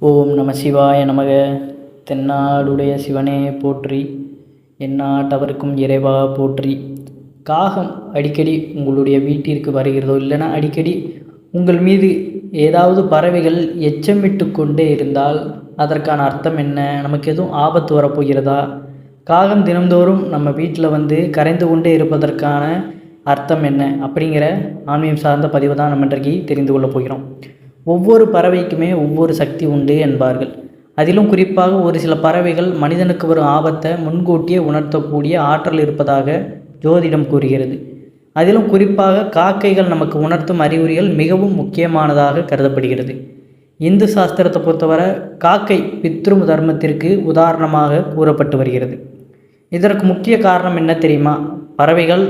ஓம் நம சிவாய நமக. தென்னாடுடைய சிவனே போற்றி, எந்நாட்டவர்க்கும் இறைவா போற்றி. காகம் அடிக்கடி உங்களுடைய வீட்டிற்கு வருகிறதோ, இல்லைனா அடிக்கடி உங்கள் மீது ஏதாவது பறவைகள் எச்சமிட்டு கொண்டே இருந்தால் அதற்கான அர்த்தம் என்ன? நமக்கு எதுவும் ஆபத்து வரப்போகிறதா? காகம் தினந்தோறும் நம்ம வீட்டில் கரைந்து கொண்டே இருப்பதற்கான அர்த்தம் என்ன? அப்படிங்கிற ஆன்மீகம் சார்ந்த பதிவு தான் நம்ம இன்றைக்கு தெரிந்து கொள்ளப் போகிறோம். ஒவ்வொரு பறவைக்குமே ஒவ்வொரு சக்தி உண்டு என்பார்கள். அதிலும் குறிப்பாக ஒரு சில பறவைகள் மனிதனுக்கு வரும் ஆபத்தை முன்கூட்டியே உணர்த்தக்கூடிய ஆற்றல் இருப்பதாக ஜோதிடம் கூறுகிறது. அதிலும் குறிப்பாக காக்கைகள் நமக்கு உணர்த்தும் அறிகுறிகள் மிகவும் முக்கியமானதாக கருதப்படுகிறது. இந்து சாஸ்திரத்தை பொறுத்தவரை காக்கை பித்ரு தர்மத்திற்கு உதாரணமாக கூறப்பட்டு வருகிறது. இதற்கு முக்கிய காரணம் என்ன தெரியுமா? பறவைகள்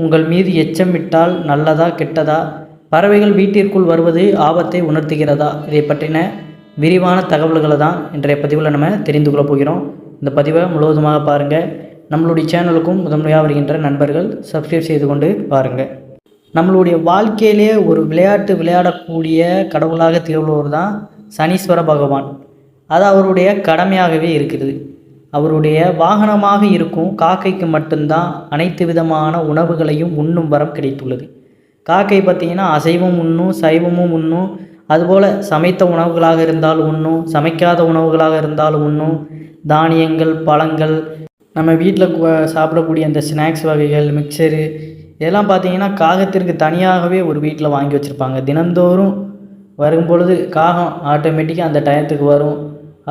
உங்கள் மீது எச்சமிட்டால் நல்லதா கெட்டதா? பறவைகள் வீட்டிற்குள் வருவது ஆபத்தை உணர்த்துகிறதா? இதை பற்றின விரிவான தகவல்களை தான் இன்றைய பதிவில் நம்ம தெரிந்து கொள்ள போகிறோம். இந்த பதிவை முழுவதுமாக பாருங்கள். நம்மளுடைய சேனலுக்கும் முதன்மையாக வருகின்ற நண்பர்கள் சப்ஸ்கிரைப் செய்து கொண்டு பாருங்கள். நம்மளுடைய வாழ்க்கையிலே ஒரு விளையாட்டு விளையாடக்கூடிய கடவுளாக திகழ்பவர் தான் சனீஸ்வர பகவான். அது அவருடைய கடமையாகவே இருக்கிறது. அவருடைய வாகனமாக இருக்கும் காக்கைக்கு மட்டும்தான் அனைத்து விதமான உணவுகளையும் உண்ணும் வரம் கிடைத்துள்ளது. காக்கை பார்த்திங்கன்னா அசைவம் உண்ணும், சைவமும் உண்ணும், அதுபோல் சமைத்த உணவுகளாக இருந்தாலும் உண்ணும், சமைக்காத உணவுகளாக இருந்தாலும் உண்ணும். தானியங்கள், பழங்கள், நம்ம வீட்டில் சாப்பிடக்கூடிய அந்த ஸ்நாக்ஸ் வகைகள், மிக்சரு, இதெல்லாம் பார்த்திங்கன்னா காகத்திற்கு தனியாகவே ஒரு வீட்டில் வாங்கி வச்சுருப்பாங்க. தினந்தோறும் வரும் பொழுது காகம் ஆட்டோமேட்டிக்காக அந்த டயத்துக்கு வரும்,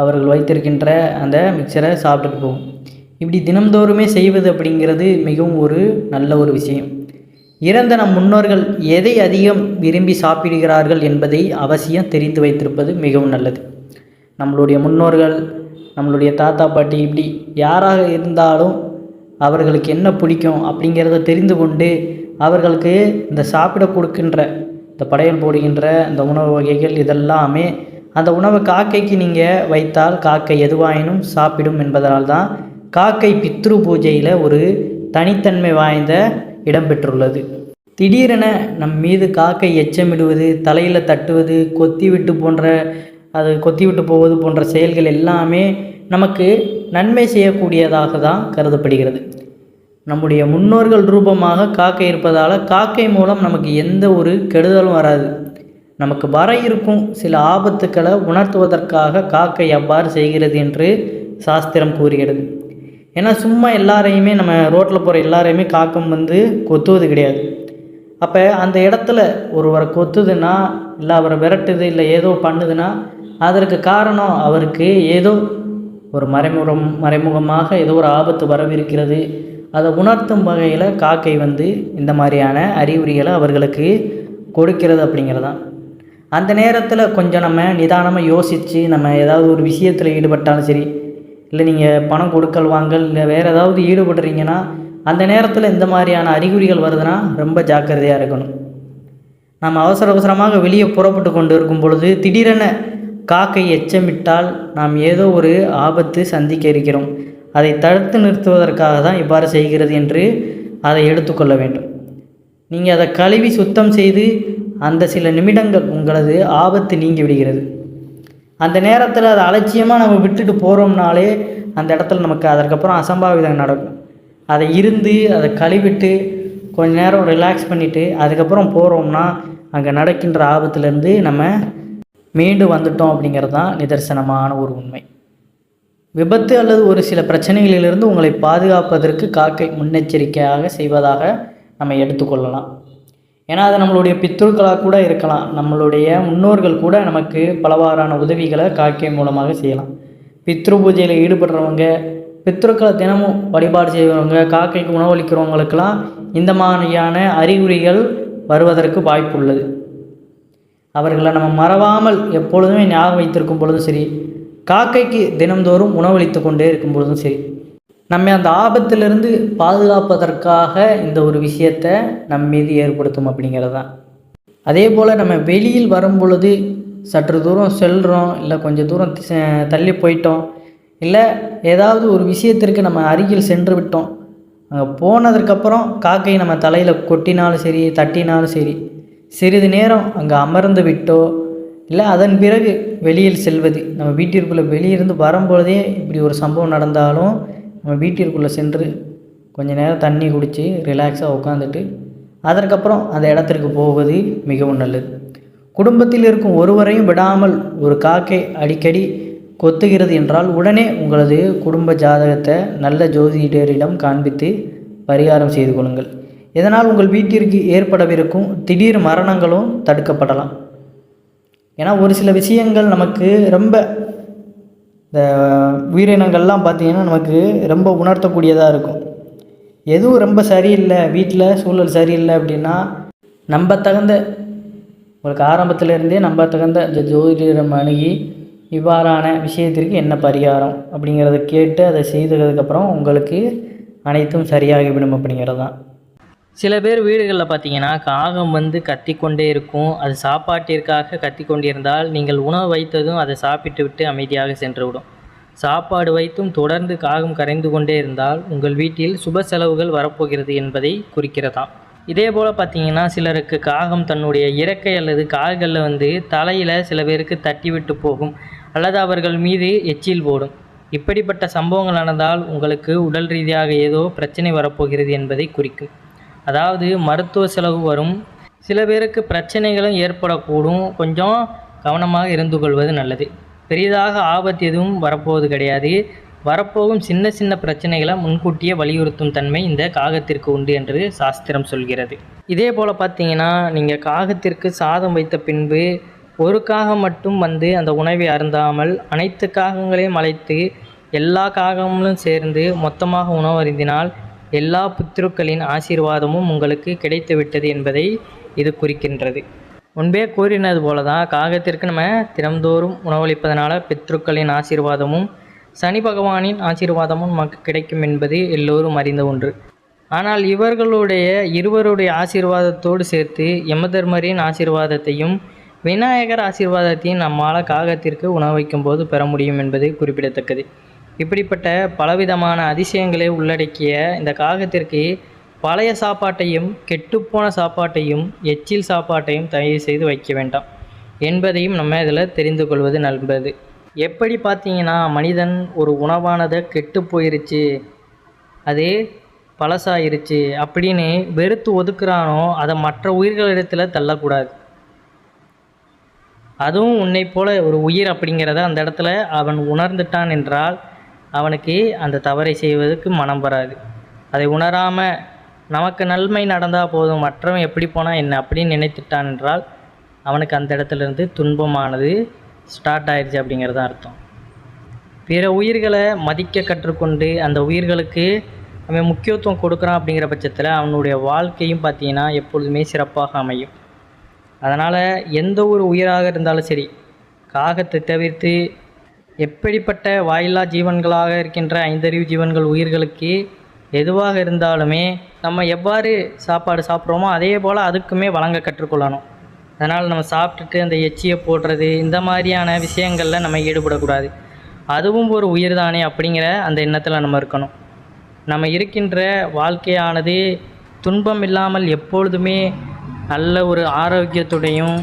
அவர்கள் வைத்திருக்கின்ற அந்த மிக்சரை சாப்பிட்டுட்டு போகும். இப்படி தினந்தோறுமே செய்வது அப்படிங்கிறது மிகவும் ஒரு நல்ல ஒரு விஷயம். இறந்த நம் முன்னோர்கள் எதை அதிகம் விரும்பி சாப்பிடுகிறார்கள் என்பதை அவசியம் தெரிந்து வைத்திருப்பது மிகவும் நல்லது. நம்மளுடைய முன்னோர்கள், நம்மளுடைய தாத்தா பாட்டி, இப்படி யாராக இருந்தாலும் அவர்களுக்கு என்ன பிடிக்கும் அப்படிங்கிறத தெரிந்து கொண்டு அவர்களுக்கு இந்த சாப்பிட கொடுக்கின்ற, இந்த படையல் போடுகின்ற இந்த உணவு வகைகள் இதெல்லாமே அந்த உணவை காக்கைக்கு நீங்கள் வைத்தால் காக்கை எதுவாயினும் சாப்பிடும் என்பதனால் தான் காக்கை பித்ரு பூஜையில் ஒரு தனித்தன்மை வாய்ந்த இடம் பெற்றுள்ளது. திடீரென நம் மீது காக்கை எச்சமிடுவது, தலையில் தட்டுவது, கொத்திவிட்டு போவது போன்ற செயல்கள் எல்லாமே நமக்கு நன்மை செய்யக்கூடியதாக தான் கருதப்படுகிறது. நம்முடைய முன்னோர்கள் ரூபமாக காக்கை இருப்பதால் காக்கை மூலம் நமக்கு எந்த ஒரு கெடுதலும் வராது. நமக்கு வர இருக்கும் சில ஆபத்துக்களை உணர்த்துவதற்காக காக்கை அவ்வாறு செய்கிறது என்று சாஸ்திரம் கூறுகிறது. ஏன்னா சும்மா எல்லாரையுமே, நம்ம ரோட்டில் போகிற எல்லாரையுமே காக்கம் கொத்துவது கிடையாது. அப்போ அந்த இடத்துல ஒருவரை கொத்துதுன்னா, இல்லை அவரை விரட்டுது, இல்லை ஏதோ பண்ணுதுன்னா அதற்கு காரணம் அவருக்கு ஏதோ ஒரு மறைமுகமாக ஏதோ ஒரு ஆபத்து வரவிருக்கிறது. அதை உணர்த்தும் வகையில் காக்கை இந்த மாதிரியான அறிகுறிகளை அவர்களுக்கு கொடுக்கிறது அப்படிங்கிறதான். அந்த நேரத்தில் கொஞ்சம் நம்ம நிதானமாக யோசித்து நம்ம ஏதாவது ஒரு விஷயத்தில் ஈடுபட்டாலும் சரி, இல்லை நீங்கள் பணம் கொடுக்கல் வாங்கல், இல்லை வேறு ஏதாவது ஈடுபடுறீங்கன்னா அந்த நேரத்தில் இந்த மாதிரியான அறிகுறிகள் வருதுன்னா ரொம்ப ஜாக்கிரதையாக இருக்கணும். நாம் அவசரமாக வெளியே புறப்பட்டு கொண்டு இருக்கும் பொழுது திடீரென காக்கை எச்சமிட்டால் நாம் ஏதோ ஒரு ஆபத்து சந்திக்க இருக்கிறோம். அதை தடுத்து நிறுத்துவதற்காக தான் இவ்வாறு செய்கிறது என்று அதை எடுத்துக்கொள்ள வேண்டும். நீங்கள் அதை கழுவி சுத்தம் செய்து அந்த சில நிமிடங்கள் உங்களது ஆபத்து நீங்கி விடுகிறது. அந்த நேரத்தில் அதை அலட்சியமாக நம்ம விட்டுட்டு போகிறோம்னாலே அந்த இடத்துல நமக்கு அதற்கப்புறம் அசம்பாவிதம் நடக்கும். அதை அதை கழுவிட்டு கொஞ்ச நேரம் ரிலாக்ஸ் பண்ணிவிட்டு அதுக்கப்புறம் போகிறோம்னா அங்கே நடக்கின்ற ஆபத்துலேருந்து நம்ம மீண்டு வந்துட்டோம் அப்படிங்கிறது தான் நிதர்சனமான ஒரு உண்மை. விபத்து அல்லது ஒரு சில பிரச்சனைகளிலிருந்து உங்களை பாதுகாப்பதற்கு காக்கை முன்னெச்சரிக்கையாக செய்வதாக நம்ம எடுத்துக்கொள்ளலாம். ஏன்னா அது நம்மளுடைய பித்ருக்களாக கூட இருக்கலாம். நம்மளுடைய முன்னோர்கள் கூட நமக்கு பலவாறான உதவிகளை காக்கை மூலமாக செய்யலாம். பித்ரு பூஜையில் ஈடுபடுறவங்க, பித்ருக்களை தினமும் வழிபாடு செய்கிறவங்க, காக்கைக்கு உணவளிக்கிறவங்களுக்கெல்லாம் இந்த மாதிரியான அறிகுறிகள் வருவதற்கு வாய்ப்பு உள்ளது. அவர்களை நம்ம மறவாமல் எப்பொழுதுமே ஞாபகம் வைத்திருக்கும் பொழுதும் சரி, காக்கைக்கு தினந்தோறும் உணவளித்து கொண்டே இருக்கும் பொழுதும் சரி, நம்ம அந்த ஆபத்திலிருந்து பாதுகாப்பதற்காக இந்த ஒரு விஷயத்தை நம் மீது ஏற்படுத்தும் அப்படிங்கிறது தான். அதே போல் நம்ம வெளியில் வரும் பொழுது சற்று தூரம் செல்கிறோம், இல்லை கொஞ்சம் தூரம் தள்ளி போயிட்டோம், இல்லை ஏதாவது ஒரு விஷயத்திற்கு நம்ம அருகில் சென்று விட்டோம், அங்கே போனதுக்கப்புறம் காக்கை நம்ம தலையில் கொட்டினாலும் சரி, தட்டினாலும் சரி, சிறிது நேரம் அங்கே அமர்ந்து விட்டோ, இல்லை அதன் பிறகு வெளியில் செல்வது. நம்ம வீட்டிற்குள்ளே வெளியிருந்து வரும்பொழுதே இப்படி ஒரு சம்பவம் நடந்தாலும் நம்ம வீட்டிற்குள்ளே சென்று கொஞ்சம் நேரம் தண்ணி குடித்து ரிலாக்ஸாக உட்காந்துட்டு அதற்கப்புறம் அந்த இடத்திற்கு போவது மிகவும் நல்லது. குடும்பத்தில் இருக்கும் ஒருவரையும் விடாமல் ஒரு காக்கை அடிக்கடி கொத்துகிறது என்றால் உடனே உங்களது குடும்ப ஜாதகத்தை நல்ல ஜோதிடரிடம் காண்பித்து பரிகாரம் செய்து கொள்ளுங்கள். இதனால் உங்கள் வீட்டிற்கு ஏற்படவிருக்கும் திடீர் மரணங்களும் தடுக்கப்படலாம். ஏன்னா ஒரு சில விஷயங்கள் நமக்கு ரொம்ப இந்த உயிரினங்கள்லாம் பார்த்திங்கன்னா நமக்கு ரொம்ப உணர்த்தக்கூடியதாக இருக்கும். எதுவும் ரொம்ப சரியில்லை, வீட்டில் சூழல் சரியில்லை அப்படின்னா நம்ம தகுந்த உங்களுக்கு ஆரம்பத்திலேருந்தே நம்ம தகுந்த இந்த ஜோதிடம் அணுகி இவ்வாறான விஷயத்திற்கு என்ன பரிகாரம் அப்படிங்கிறத கேட்டு அதை செய்ததுக்கப்புறம் உங்களுக்கு அனைத்தும் சரியாகிவிடும் அப்படிங்கிறது தான். சில பேர் வீடுகளில் பார்த்தீங்கன்னா காகம் கத்திக்கொண்டே இருக்கும். அது சாப்பாட்டிற்காக கத்திக்கொண்டிருந்தால் நீங்கள் உணவு வைத்ததும் அதை சாப்பிட்டு விட்டு அமைதியாக சென்றுவிடும். சாப்பாடு வைத்தும் தொடர்ந்து காகம் கரைந்து கொண்டே இருந்தால் உங்கள் வீட்டில் சுப செலவுகள் வரப்போகிறது என்பதை குறிக்கிறதாம். இதே போல் பார்த்தீங்கன்னா சிலருக்கு காகம் தன்னுடைய இறக்கை அல்லது கால்களில் தலையில் சில பேருக்கு தட்டி விட்டு போகும் அல்லது அவர்கள் மீது எச்சில் போடும். இப்படிப்பட்ட சம்பவங்கள் நடந்தால் உங்களுக்கு உடல் ரீதியாக ஏதோ பிரச்சனை வரப்போகிறது என்பதை குறிக்கும். அதாவது மருத்துவ செலவு வரும். சில பேருக்கு பிரச்சனைகளும் ஏற்படக்கூடும். கொஞ்சம் கவனமாக இருந்து கொள்வது நல்லது. பெரிதாக ஆபத்து எதுவும் வரப்போவது கிடையாது. வரப்போகும் சின்ன சின்ன பிரச்சனைகளை முன்கூட்டியே வலியுறுத்தும் தன்மை இந்த காகத்திற்கு உண்டு என்று சாஸ்திரம் சொல்கிறது. இதே போல் பார்த்தீங்கன்னா நீங்கள் காகத்திற்கு சாதம் வைத்த பின்பு ஒரு காகம் மட்டும் அந்த உணவை அருந்தாமல் அனைத்து காகங்களையும் அழைத்து எல்லா காகங்களும் சேர்ந்து மொத்தமாக உணவு அருந்தினால் எல்லா புத்திருக்களின் ஆசீர்வாதமும் உங்களுக்கு கிடைத்துவிட்டது என்பதை இது குறிக்கின்றது. முன்பே கூறினது போல தான் காகத்திற்கு நம்ம தினந்தோறும் உணவளிப்பதனால பித்ருக்களின் ஆசீர்வாதமும் சனி பகவானின் ஆசீர்வாதமும் நமக்கு கிடைக்கும் என்பது எல்லோரும் அறிந்த ஒன்று. ஆனால் இருவருடைய ஆசீர்வாதத்தோடு சேர்த்து யமதர்மரின் ஆசீர்வாதத்தையும் விநாயகர் ஆசீர்வாதத்தையும் நம்மால் காகத்திற்கு உணவு வைக்கும்போது பெற முடியும் என்பது குறிப்பிடத்தக்கது. இப்படிப்பட்ட பலவிதமான அதிசயங்களை உள்ளடக்கிய இந்த காகத்திற்கு பழைய சாப்பாட்டையும் கெட்டுப்போன சாப்பாட்டையும் எச்சில் சாப்பாட்டையும் தயவு செய்து வைக்க வேண்டாம் என்பதையும் நம்ம இதில் தெரிந்து கொள்வது நல்லது. எப்படி பார்த்தீங்கன்னா மனிதன் ஒரு உணவானதை கெட்டு போயிருச்சு, அது பழசாயிருச்சு அப்படின்னு வெறுத்து ஒதுக்குறானோ அதை மற்ற உயிர்களிடத்தில் தள்ளக்கூடாது. அதுவும் உன்னை போல ஒரு உயிர் அப்படிங்கிறத அந்த இடத்துல அவன் உணர்ந்துட்டான் என்றால் அவனுக்கு அந்த தவறை செய்வதற்கு மனம் வராது. அதை உணராமல் நமக்கு நன்மை நடந்தால் போதும், மற்றவன் எப்படி போனால் என்ன அப்படின்னு நினைத்துட்டான் என்றால் அவனுக்கு அந்த இடத்துலேருந்து துன்பமானது ஸ்டார்ட் ஆயிடுச்சு அப்படிங்கிறது அர்த்தம். பிற உயிர்களை மதிக்க கற்றுக்கொண்டு அந்த உயிர்களுக்கு அவன் முக்கியத்துவம் கொடுக்குறான் அப்படிங்கிற பட்சத்தில் அவனுடைய வாழ்க்கையும் பார்த்திங்கன்னா எப்பொழுதுமே சிறப்பாக அமையும். அதனால் எந்த ஒரு உயிராக இருந்தாலும் சரி, காகத்தை தவிர்த்து எப்படிப்பட்ட வாயில்லா ஜீவன்களாக இருக்கின்ற ஐந்தறிவு ஜீவன்கள் உயிர்களுக்கு எதுவாக இருந்தாலுமே நம்ம எவ்வாறு சாப்பாடு சாப்பிட்றோமோ அதே போல் அதுக்குமே வழங்க கற்றுக்கொள்ளணும். அதனால் நம்ம சாப்பிட்டுட்டு அந்த எச்சியை போடுறது இந்த மாதிரியான விஷயங்களில் நம்ம ஈடுபடக்கூடாது. அதுவும் ஒரு உயிர் தானே அப்படிங்கிற அந்த எண்ணத்தில் நம்ம இருக்கணும். நம்ம இருக்கின்ற வாழ்க்கையானது துன்பம் இல்லாமல் எப்பொழுதுமே நல்ல ஒரு ஆரோக்கியத்துடையும்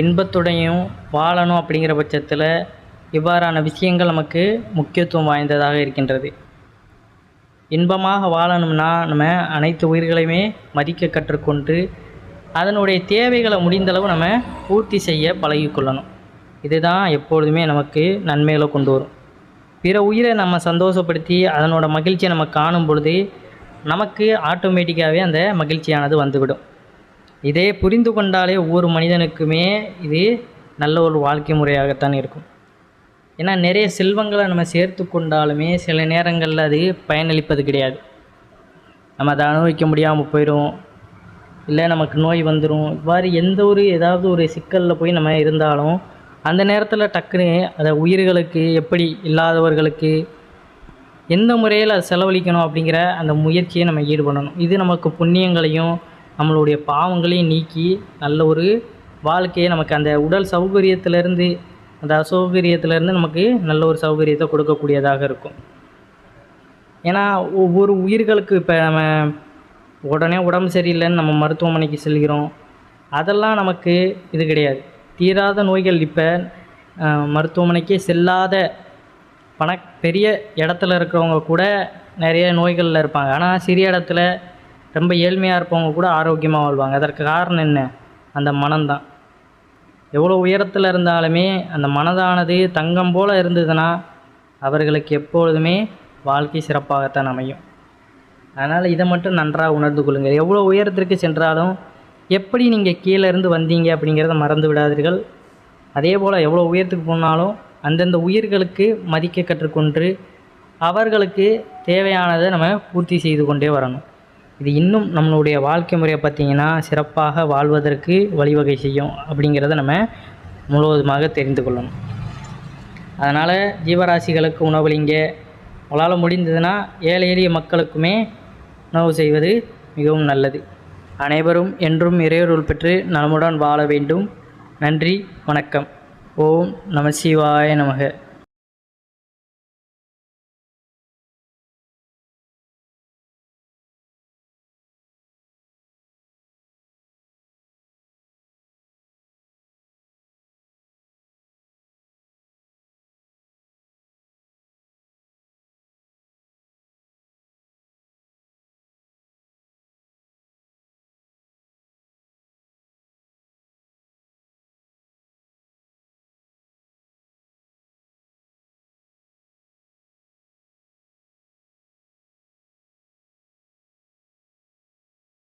இன்பத்துடையும் வாழணும் அப்படிங்கிற பட்சத்தில் இவ்வாறான விஷயங்கள் நமக்கு முக்கியத்துவம் வாய்ந்ததாக இருக்கின்றது. இன்பமாக வாழணும்னா நம்ம அனைத்து உயிர்களையுமே மதிக்க கற்றுக்கொண்டு அதனுடைய தேவைகளை முடிந்தளவு நம்ம பூர்த்தி செய்ய பழகிக்கொள்ளணும். இதுதான் எப்பொழுதுமே நமக்கு நன்மைகளை கொண்டு வரும். பிற உயிரை நம்ம சந்தோஷப்படுத்தி அதனோட மகிழ்ச்சியை நம்ம காணும் பொழுது நமக்கு ஆட்டோமேட்டிக்காகவே அந்த மகிழ்ச்சியானது வந்துவிடும். இதை புரிந்து கொண்டாலே ஒவ்வொரு மனிதனுக்குமே இது நல்ல ஒரு வாழ்க்கை முறையாகத்தான் இருக்கும். ஏன்னா நிறைய செல்வங்களை நம்ம சேர்த்து கொண்டாலுமே சில நேரங்களில் அது பயனளிப்பது கிடையாது. நம்ம அதை அனுபவிக்க முடியாமல் போயிடும், இல்லை நமக்கு நோய் வந்துடும். இவ்வாறு ஏதாவது ஒரு சிக்கலில் போய் நம்ம இருந்தாலும் அந்த நேரத்தில் டக்குன்னு அதை உயிர்களுக்கு எப்படி இல்லாதவர்களுக்கு எந்த முறையில் அதை செலவழிக்கணும் அப்படிங்கிற அந்த முயற்சியை நம்ம ஈடுபடணும். இது நமக்கு புண்ணியங்களையும் நம்மளுடைய பாவங்களையும் நீக்கி நல்ல ஒரு வாழ்க்கையை நமக்கு அந்த உடல் சௌகரியத்திலேருந்து அந்த அசௌகரியத்திலேருந்து நமக்கு நல்ல ஒரு சௌகரியத்தை கொடுக்கக்கூடியதாக இருக்கும். ஏன்னா ஒவ்வொரு உயிர்களுக்கு இப்போ நம்ம உடனே உடம்பு சரியில்லைன்னு நம்ம மருத்துவமனைக்கு செல்கிறோம், அதெல்லாம் நமக்கு இது கிடையாது. தீராத நோய்கள். இப்போ மருத்துவமனைக்கே செல்லாத பெரிய இடத்துல இருக்கிறவங்க கூட நிறைய நோய்களில் இருப்பாங்க. ஆனால் சிறிய இடத்துல ரொம்ப ஏழ்மையாக இருப்பவங்க கூட ஆரோக்கியமாக வாழ்வாங்க. அதற்கு காரணம் என்ன? அந்த மனம்தான். எவ்வளோ உயரத்தில் இருந்தாலுமே அந்த மனதானது தங்கம் போல் இருந்ததுன்னா அவர்களுக்கு எப்பொழுதுமே வாழ்க்கை சிறப்பாகத்தான் அமையும். அதனால் இதை மட்டும் நன்றாக உணர்ந்து கொள்ளுங்கள். எவ்வளோ உயரத்திற்கு சென்றாலும் எப்படி நீங்கள் கீழே இருந்து வந்தீங்க அப்படிங்கிறத மறந்து விடாதீர்கள். அதே போல் எவ்வளோ உயரத்துக்கு போனாலும் அந்தந்த உயிர்களுக்கு மதிக்க கற்றுக்கொண்டு அவர்களுக்கு தேவையானதை நம்ம பூர்த்தி செய்து கொண்டே வரணும். இது இன்னும் நம்மளுடைய வாழ்க்கை முறையை பார்த்திங்கன்னா சிறப்பாக வாழ்வதற்கு வழிவகை செய்யும் அப்படிங்கிறத நம்ம முழுவதுமாக தெரிந்து கொள்ளணும். அதனால் ஜீவராசிகளுக்கு உணவளிங்க. உங்களால் முடிந்ததுன்னா ஏழை எளிய மக்களுக்குமே உணவு செய்வது மிகவும் நல்லது. அனைவரும் என்றும் இறையருள் பெற்று நலமுடன் வாழ வேண்டும். நன்றி, வணக்கம். ஓம் நம சிவாய நமக.